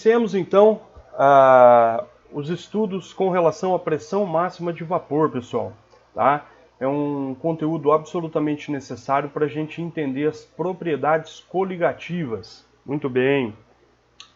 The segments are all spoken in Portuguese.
Iniciemos então os estudos com relação à pressão máxima de vapor, pessoal. Tá? É um conteúdo absolutamente necessário para a gente entender as propriedades coligativas. Muito bem.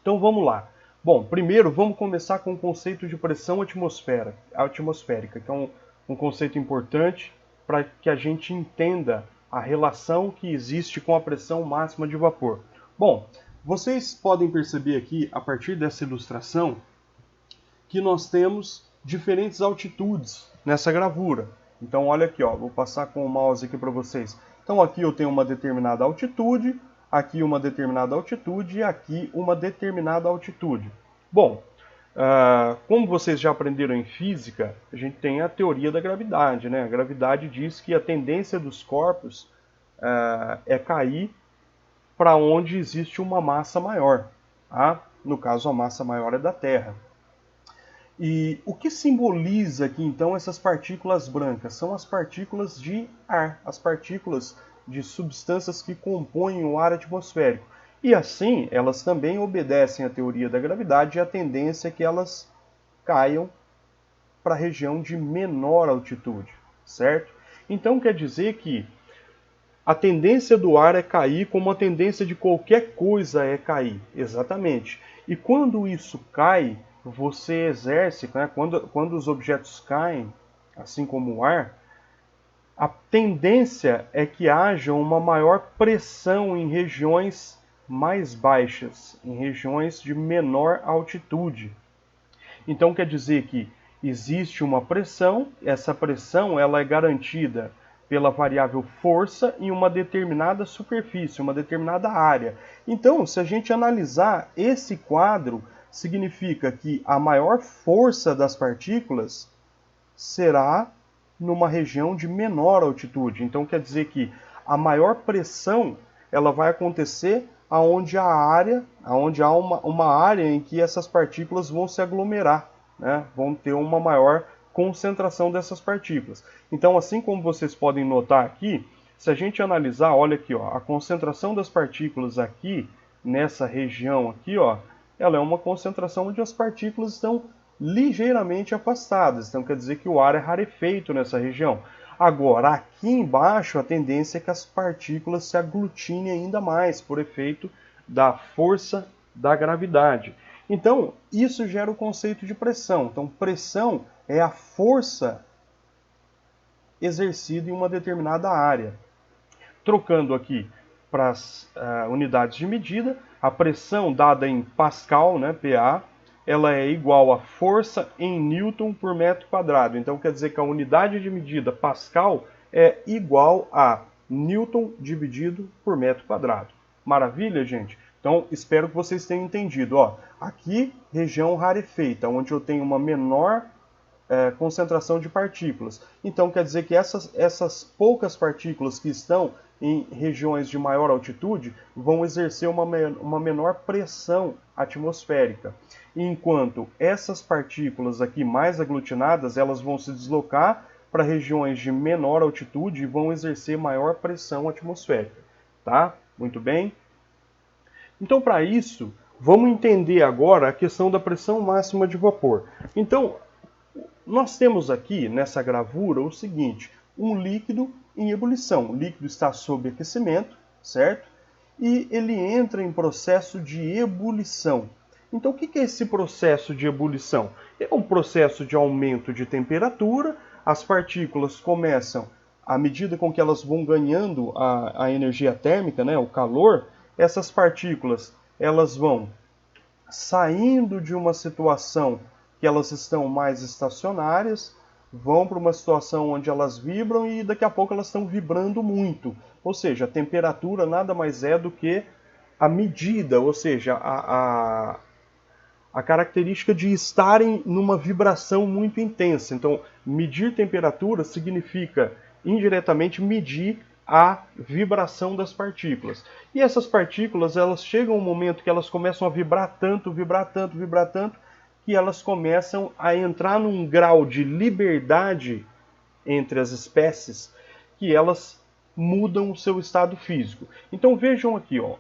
Então vamos lá. Bom, primeiro vamos começar com o conceito de pressão atmosférica, que é um conceito importante para que a gente entenda a relação que existe com a pressão máxima de vapor. Bom, vocês podem perceber aqui, a partir dessa ilustração, que nós temos diferentes altitudes nessa gravura. Então olha aqui, ó, vou passar com o mouse aqui para vocês. Então aqui eu tenho uma determinada altitude, aqui uma determinada altitude e aqui uma determinada altitude. Bom, como vocês já aprenderam em física, a gente tem a teoria da gravidade, né? A gravidade diz que a tendência dos corpos é cair para onde existe uma massa maior. Tá? No caso, a massa maior é da Terra. E o que simboliza aqui, então, essas partículas brancas? São as partículas de ar, as partículas de substâncias que compõem o ar atmosférico. E assim, elas também obedecem à teoria da gravidade e a tendência é que elas caiam para a região de menor altitude, certo? Então quer dizer que a tendência do ar é cair como a tendência de qualquer coisa é cair, exatamente. E quando isso cai, você exerce, né, quando os objetos caem, assim como o ar, a tendência é que haja uma maior pressão em regiões mais baixas, em regiões de menor altitude. Então quer dizer que existe uma pressão, essa pressão ela é garantida pela variável força em uma determinada superfície, uma determinada área. Então, se a gente analisar esse quadro, significa que a maior força das partículas será numa região de menor altitude. Então, quer dizer que a maior pressão ela vai acontecer aonde há uma área em que essas partículas vão se aglomerar, né? Vão ter uma maior concentração dessas partículas. Então, assim como vocês podem notar aqui, se a gente analisar, olha aqui, ó, a concentração das partículas aqui, nessa região aqui, ó, ela é uma concentração onde as partículas estão ligeiramente afastadas. Então, quer dizer que o ar é rarefeito nessa região. Agora, aqui embaixo, a tendência é que as partículas se aglutinem ainda mais, por efeito da força da gravidade. Então, isso gera o conceito de pressão. Então, pressão é a força exercida em uma determinada área. Trocando aqui para as unidades de medida, a pressão dada em Pascal, né, PA, ela é igual a força em Newton por metro quadrado. Então quer dizer que a unidade de medida Pascal é igual a Newton dividido por metro quadrado. Maravilha, gente? Então espero que vocês tenham entendido. Ó, aqui, região rarefeita, onde eu tenho uma menor concentração de partículas. Então quer dizer que essas poucas partículas que estão em regiões de maior altitude vão exercer uma menor pressão atmosférica. Enquanto essas partículas aqui mais aglutinadas, elas vão se deslocar para regiões de menor altitude e vão exercer maior pressão atmosférica. Tá? Muito bem? Então, para isso, vamos entender agora a questão da pressão máxima de vapor. Então, nós temos aqui nessa gravura o seguinte, um líquido em ebulição. O líquido está sob aquecimento, certo? E ele entra em processo de ebulição. Então, o que é esse processo de ebulição? É um processo de aumento de temperatura, as partículas começam, à medida com que elas vão ganhando a energia térmica, né, o calor, essas partículas elas vão saindo de uma situação que elas estão mais estacionárias, vão para uma situação onde elas vibram e daqui a pouco elas estão vibrando muito. Ou seja, a temperatura nada mais é do que a medida, ou seja, a característica de estarem numa vibração muito intensa. Então, medir temperatura significa indiretamente medir a vibração das partículas. E essas partículas, elas chegam a um momento que elas começam a vibrar tanto, que elas começam a entrar num grau de liberdade entre as espécies que elas mudam o seu estado físico. Então vejam aqui, ó,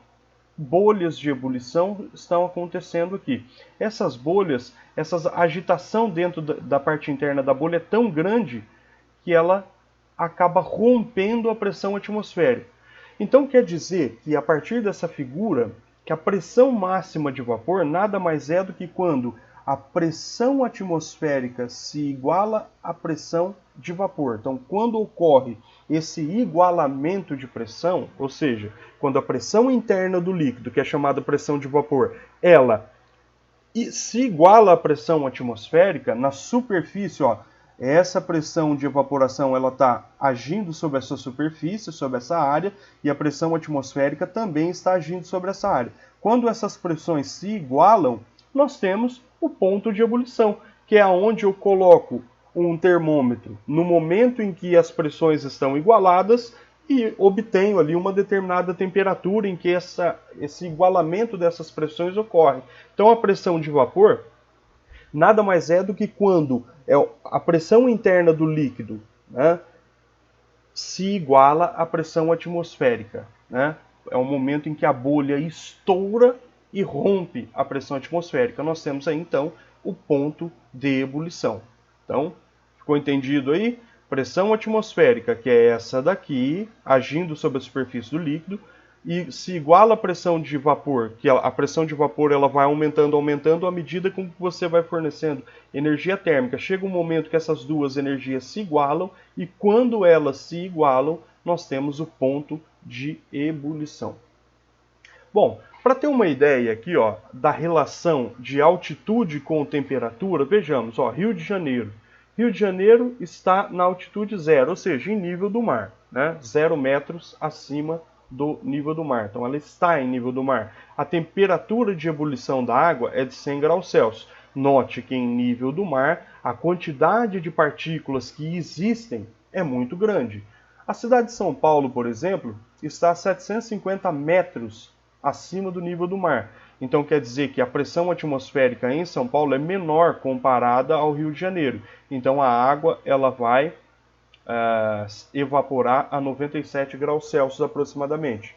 bolhas de ebulição estão acontecendo aqui. Essas bolhas, essa agitação dentro da parte interna da bolha é tão grande que ela acaba rompendo a pressão atmosférica. Então quer dizer que a partir dessa figura, que a pressão máxima de vapor nada mais é do que quando a pressão atmosférica se iguala à pressão de vapor. Então, quando ocorre esse igualamento de pressão, ou seja, quando a pressão interna do líquido, que é chamada pressão de vapor, ela se iguala à pressão atmosférica, na superfície, ó, essa pressão de evaporação ela está agindo sobre essa superfície, sobre essa área, e a pressão atmosférica também está agindo sobre essa área. Quando essas pressões se igualam, nós temos o ponto de ebulição, que é onde eu coloco um termômetro no momento em que as pressões estão igualadas e obtenho ali uma determinada temperatura em que esse igualamento dessas pressões ocorre. Então a pressão de vapor nada mais é do que quando a pressão interna do líquido, né, se iguala à pressão atmosférica. Né? É o momento em que a bolha estoura e rompe a pressão atmosférica. Nós temos aí, então, o ponto de ebulição. Então, ficou entendido aí? Pressão atmosférica, que é essa daqui, agindo sobre a superfície do líquido, e se iguala à pressão de vapor, que a pressão de vapor ela vai aumentando à medida que você vai fornecendo energia térmica. Chega um momento que essas duas energias se igualam, e quando elas se igualam, nós temos o ponto de ebulição. Bom, para ter uma ideia aqui, ó, da relação de altitude com temperatura, vejamos, ó, Rio de Janeiro. Rio de Janeiro está na altitude zero, ou seja, em nível do mar, né? 0 metros acima do nível do mar. Então ela está em nível do mar. A temperatura de ebulição da água é de 100 graus Celsius. Note que em nível do mar, a quantidade de partículas que existem é muito grande. A cidade de São Paulo, por exemplo, está a 750 metros acima do nível do mar. Então quer dizer que a pressão atmosférica em São Paulo é menor comparada ao Rio de Janeiro. Então a água ela vai evaporar a 97 graus Celsius aproximadamente.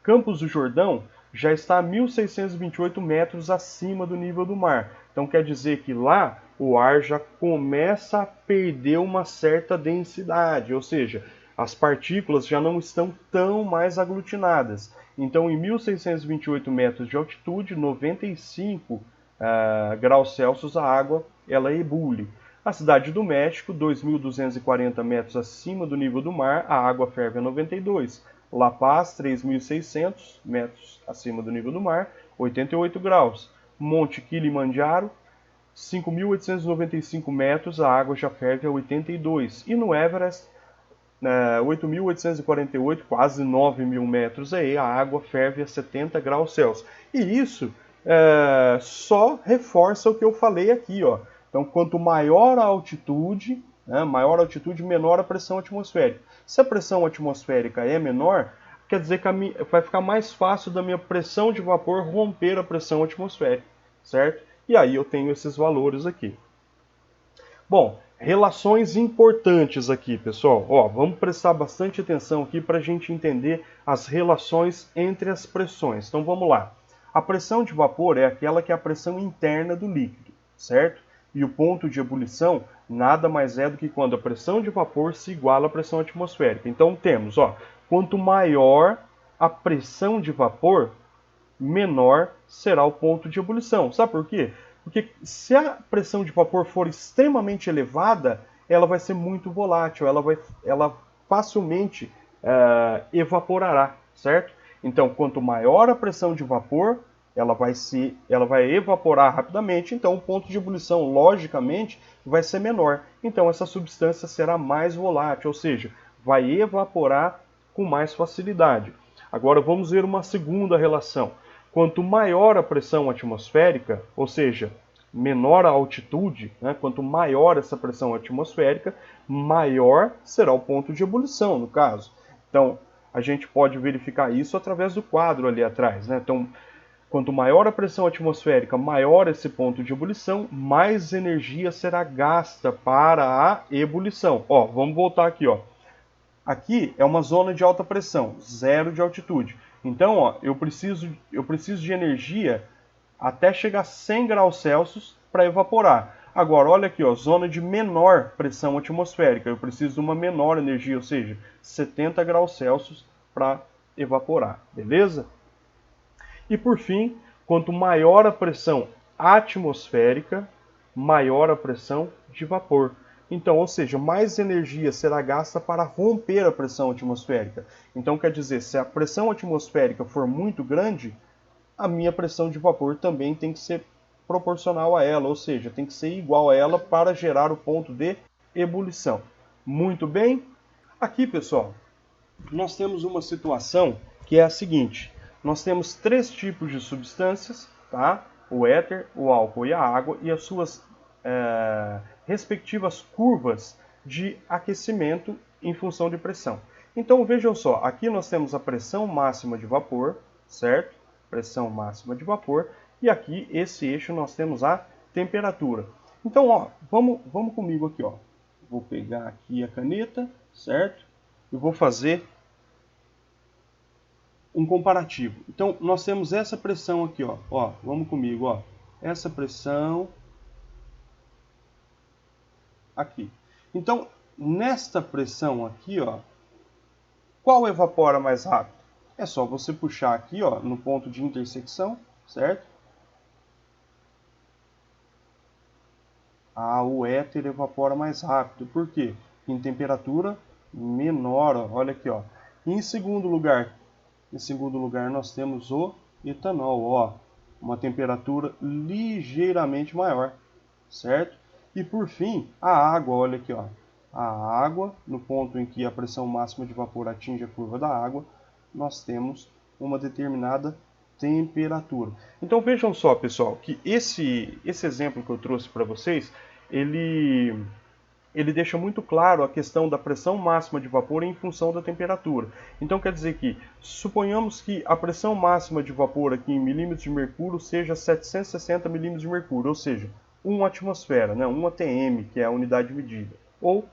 Campos do Jordão já está a 1.628 metros acima do nível do mar. Então quer dizer que lá o ar já começa a perder uma certa densidade, ou seja, as partículas já não estão tão mais aglutinadas. Então em 1.628 metros de altitude, 95 graus Celsius, a água ela ebule. A cidade do México, 2.240 metros acima do nível do mar, a água ferve a 92. La Paz, 3.600 metros acima do nível do mar, 88 graus. Monte Kilimanjaro, 5.895 metros, a água já ferve a 82. E no Everest, 8.848, quase 9.000 metros, aí, a água ferve a 70 graus Celsius. E isso só reforça o que eu falei aqui, ó. Então, quanto maior a altitude, né, menor a pressão atmosférica. Se a pressão atmosférica é menor, quer dizer que vai ficar mais fácil da minha pressão de vapor romper a pressão atmosférica, certo? E aí eu tenho esses valores aqui. Bom, relações importantes aqui, pessoal. Ó, vamos prestar bastante atenção aqui para a gente entender as relações entre as pressões. Então, vamos lá. A pressão de vapor é aquela que é a pressão interna do líquido, certo? E o ponto de ebulição nada mais é do que quando a pressão de vapor se iguala à pressão atmosférica. Então temos, ó, quanto maior a pressão de vapor, menor será o ponto de ebulição. Sabe por quê? Porque se a pressão de vapor for extremamente elevada, ela vai ser muito volátil, ela facilmente evaporará, certo? Então, quanto maior a pressão de vapor, ela vai evaporar rapidamente, então o ponto de ebulição, logicamente, vai ser menor. Então essa substância será mais volátil, ou seja, vai evaporar com mais facilidade. Agora vamos ver uma segunda relação. Quanto maior a pressão atmosférica, ou seja, menor a altitude, né, quanto maior essa pressão atmosférica, maior será o ponto de ebulição, no caso. Então a gente pode verificar isso através do quadro ali atrás, né? Então, quanto maior a pressão atmosférica, maior esse ponto de ebulição, mais energia será gasta para a ebulição. Ó, vamos voltar aqui, ó. Aqui é uma zona de alta pressão, 0 de altitude. Então, ó, eu preciso de energia até chegar a 100 graus Celsius para evaporar. Agora, olha aqui, ó, zona de menor pressão atmosférica. Eu preciso de uma menor energia, ou seja, 70 graus Celsius para evaporar, beleza? E por fim, quanto maior a pressão atmosférica, maior a pressão de vapor. Então, ou seja, mais energia será gasta para romper a pressão atmosférica. Então, quer dizer, se a pressão atmosférica for muito grande, a minha pressão de vapor também tem que ser proporcional a ela, ou seja, tem que ser igual a ela para gerar o ponto de ebulição. Muito bem. Aqui, pessoal, nós temos uma situação que é a seguinte. Nós temos 3 tipos de substâncias, tá? O éter, o álcool e a água, e as suas respectivas curvas de aquecimento em função de pressão. Então vejam só, aqui nós temos a pressão máxima de vapor, certo? Pressão máxima de vapor, e aqui esse eixo nós temos a temperatura. Então, ó, vamos comigo aqui, ó. Vou pegar aqui a caneta, certo? E vou fazer um comparativo. Então, nós temos essa pressão aqui, ó. Ó, vamos comigo, ó. Essa pressão aqui. Então, nesta pressão aqui, ó, qual evapora mais rápido? É só você puxar aqui, ó, no ponto de intersecção, certo? O éter evapora mais rápido. Por quê? Em temperatura menor, ó. Olha aqui, ó. Em segundo lugar nós temos o etanol, ó, uma temperatura ligeiramente maior, certo? E por fim, a água, olha aqui, ó. A água, no ponto em que a pressão máxima de vapor atinge a curva da água, nós temos uma determinada temperatura. Então vejam só, pessoal, que esse exemplo que eu trouxe para vocês, ele deixa muito claro a questão da pressão máxima de vapor em função da temperatura. Então quer dizer que, suponhamos que a pressão máxima de vapor aqui em milímetros de mercúrio seja 760 milímetros de mercúrio, ou seja, 1 atmosfera, né? 1 atm, que é a unidade de medida, ou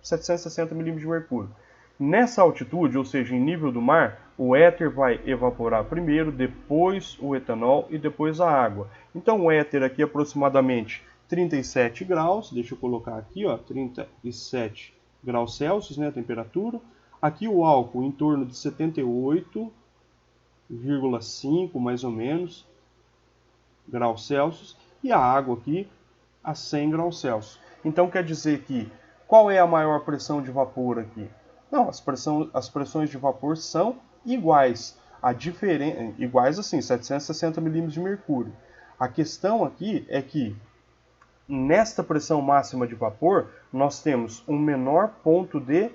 760 milímetros de mercúrio. Nessa altitude, ou seja, em nível do mar, o éter vai evaporar primeiro, depois o etanol e depois a água. Então o éter aqui é aproximadamente 37 graus, deixa eu colocar aqui, ó, 37 graus Celsius, né, a temperatura. Aqui o álcool em torno de 78,5 mais ou menos graus Celsius e a água aqui a 100 graus Celsius. Então quer dizer que qual é a maior pressão de vapor aqui? Não, as pressões de vapor são iguais. Iguais assim, 760 milímetros de mercúrio. A questão aqui é que nesta pressão máxima de vapor, nós temos um menor ponto de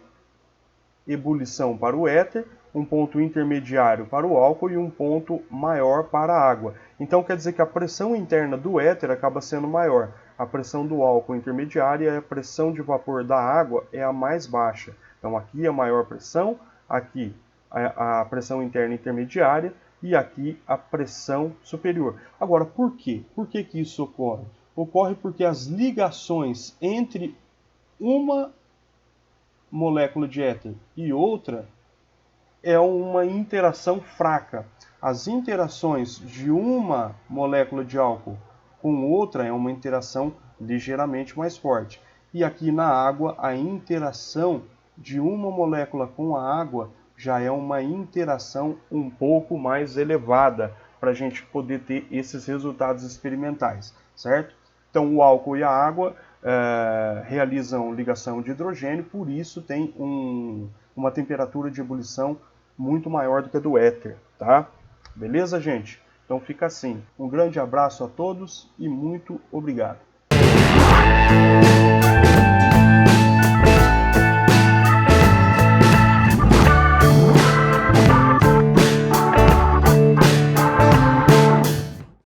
ebulição para o éter, um ponto intermediário para o álcool e um ponto maior para a água. Então quer dizer que a pressão interna do éter acaba sendo maior. A pressão do álcool intermediária e a pressão de vapor da água é a mais baixa. Então aqui a maior pressão, aqui a pressão interna intermediária e aqui a pressão superior. Agora, por quê? Por que isso ocorre? Ocorre porque as ligações entre uma molécula de éter e outra é uma interação fraca. As interações de uma molécula de álcool com outra é uma interação ligeiramente mais forte. E aqui na água, a interação de uma molécula com a água já é uma interação um pouco mais elevada para a gente poder ter esses resultados experimentais, certo? Então o álcool e a água realizam ligação de hidrogênio, por isso tem uma temperatura de ebulição muito maior do que a do éter, tá? Beleza, gente? Então fica assim. Um grande abraço a todos e muito obrigado.